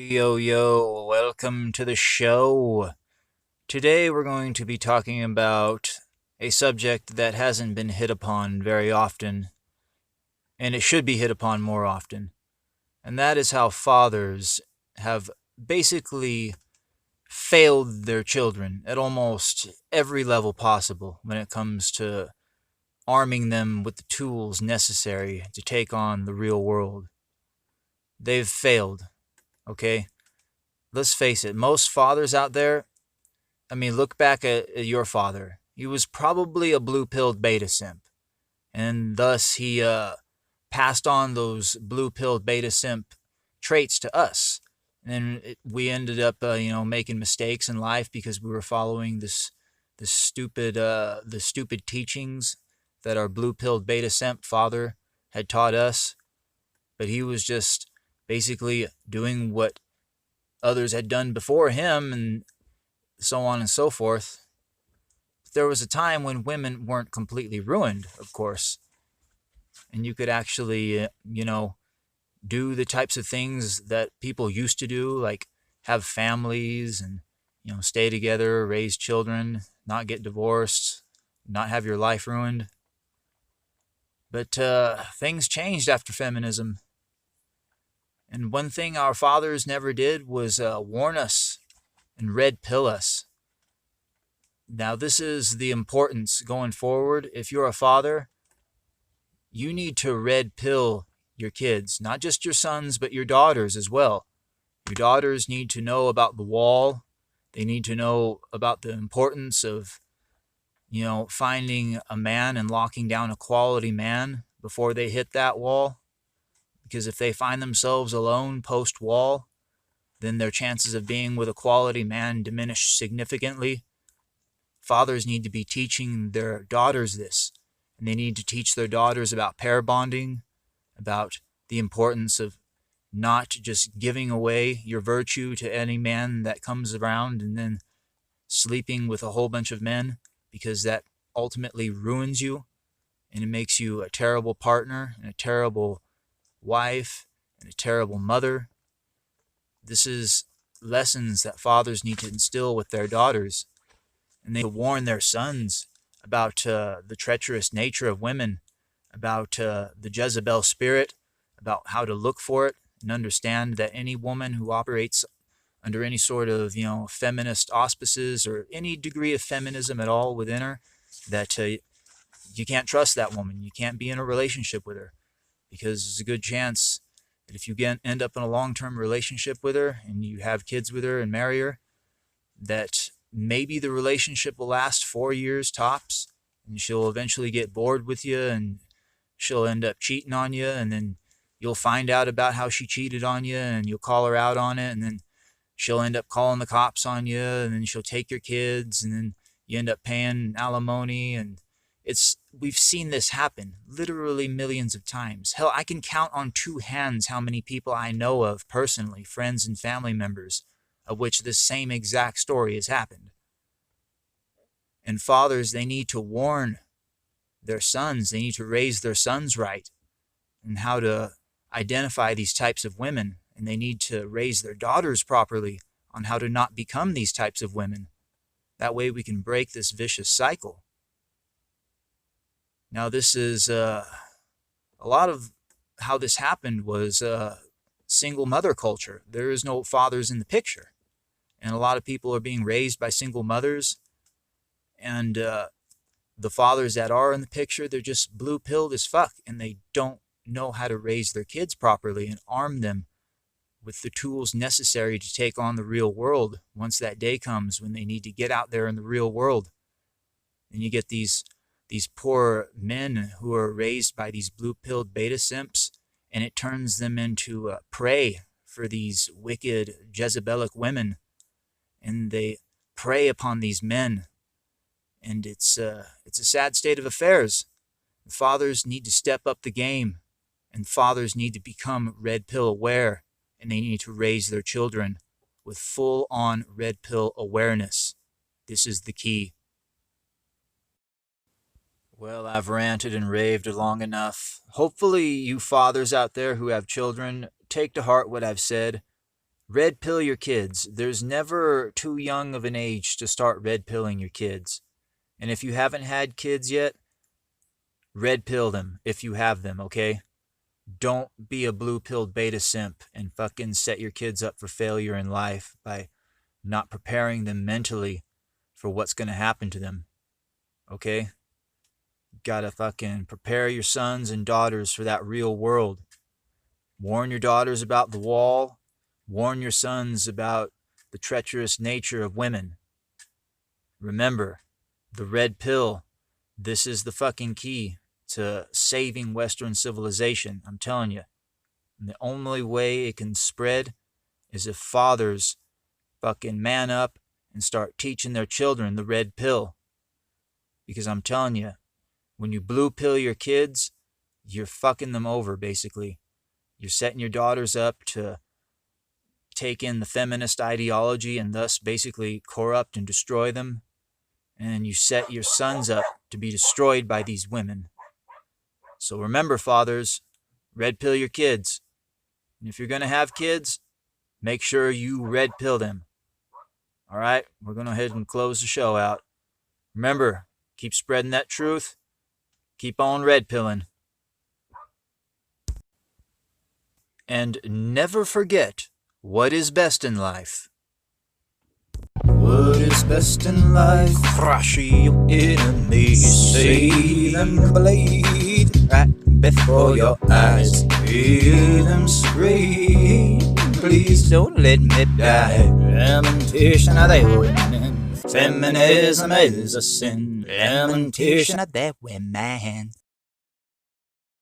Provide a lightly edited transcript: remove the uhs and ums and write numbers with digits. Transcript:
Yo, welcome to the show. Today we're going to be talking about a subject that hasn't been hit upon very often, and it should be hit upon more often. And that is how fathers have basically failed their children at almost every level possible when it comes to arming them with the tools necessary to take on the real world. They've failed, okay? Let's face it, most fathers out there, look back at your father. He was probably a blue-pilled beta simp, and thus he passed on those blue-pilled beta simp traits to us. And we ended up, making mistakes in life because we were following this the stupid teachings that our blue-pilled beta simp father had taught us. But he was just basically doing what others had done before him, and so on and so forth. There was a time when women weren't completely ruined, of course, and you could actually, do the types of things that people used to do, like have families and, stay together, raise children, not get divorced, not have your life ruined. But things changed after feminism. And one thing our fathers never did was warn us and red pill us. Now, this is the importance going forward. If you're a father, you need to red pill your kids, not just your sons, but your daughters as well. Your daughters need to know about the wall. They need to know about the importance of, finding a man and locking down a quality man before they hit that wall. Because if they find themselves alone post-wall, then their chances of being with a quality man diminish significantly. Fathers need to be teaching their daughters this, and they need to teach their daughters about pair bonding, about the importance of not just giving away your virtue to any man that comes around and then sleeping with a whole bunch of men, because that ultimately ruins you, and it makes you a terrible partner and a terrible wife and a terrible mother. This is lessons that fathers need to instill with their daughters, and they warn their sons about the treacherous nature of women, about the Jezebel spirit, about how to look for it, and understand that any woman who operates under any sort of, feminist auspices or any degree of feminism at all within her, that you can't trust that woman. You can't be in a relationship with her, because there's a good chance that if you end up in a long-term relationship with her and you have kids with her and marry her, that maybe the relationship will last 4 years tops, and she'll eventually get bored with you and she'll end up cheating on you, and then you'll find out about how she cheated on you and you'll call her out on it, and then she'll end up calling the cops on you, and then she'll take your kids, and then you end up paying alimony. And we've seen this happen literally millions of times. Hell, I can count on two hands how many people I know of personally, friends and family members, of which this same exact story has happened. And fathers, they need to warn their sons. They need to raise their sons right and how to identify these types of women. And they need to raise their daughters properly on how to not become these types of women. That way we can break this vicious cycle. Now, this is a lot of how this happened was single mother culture. There is no fathers in the picture. And a lot of people are being raised by single mothers. And the fathers that are in the picture, they're just blue-pilled as fuck. And they don't know how to raise their kids properly and arm them with the tools necessary to take on the real world once that day comes when they need to get out there in the real world. And you get these poor men who are raised by these blue-pilled beta simps, and it turns them into prey for these wicked Jezebelic women. And they prey upon these men. And it's a sad state of affairs. The fathers need to step up the game, and fathers need to become red pill aware, and they need to raise their children with full-on red pill awareness. This is the key. Well, I've ranted and raved long enough. Hopefully you fathers out there who have children take to heart what I've said. Red pill your kids. There's never too young of an age to start red pilling your kids. And if you haven't had kids yet, red pill them if you have them, okay? Don't be a blue pilled beta simp and fucking set your kids up for failure in life by not preparing them mentally for what's going to happen to them, okay? Gotta fucking prepare your sons and daughters for that real world. Warn your daughters about the wall. Warn your sons about the treacherous nature of women. Remember, the red pill, this is the fucking key to saving Western civilization, I'm telling you. And the only way it can spread is if fathers fucking man up and start teaching their children the red pill. Because I'm telling you, when you blue pill your kids, you're fucking them over, basically. You're setting your daughters up to take in the feminist ideology and thus basically corrupt and destroy them. And you set your sons up to be destroyed by these women. So remember, fathers, red pill your kids. And if you're going to have kids, make sure you red pill them. All right, we're going to go ahead and close the show out. Remember, keep spreading that truth. Keep on red pilling. And never forget what is best in life. What is best in life? Crush your enemies. See them bleed right before your eyes. Hear them scream. Please don't let me die. Lamentation of the women. Feminism is a sin. Lamentation of the women.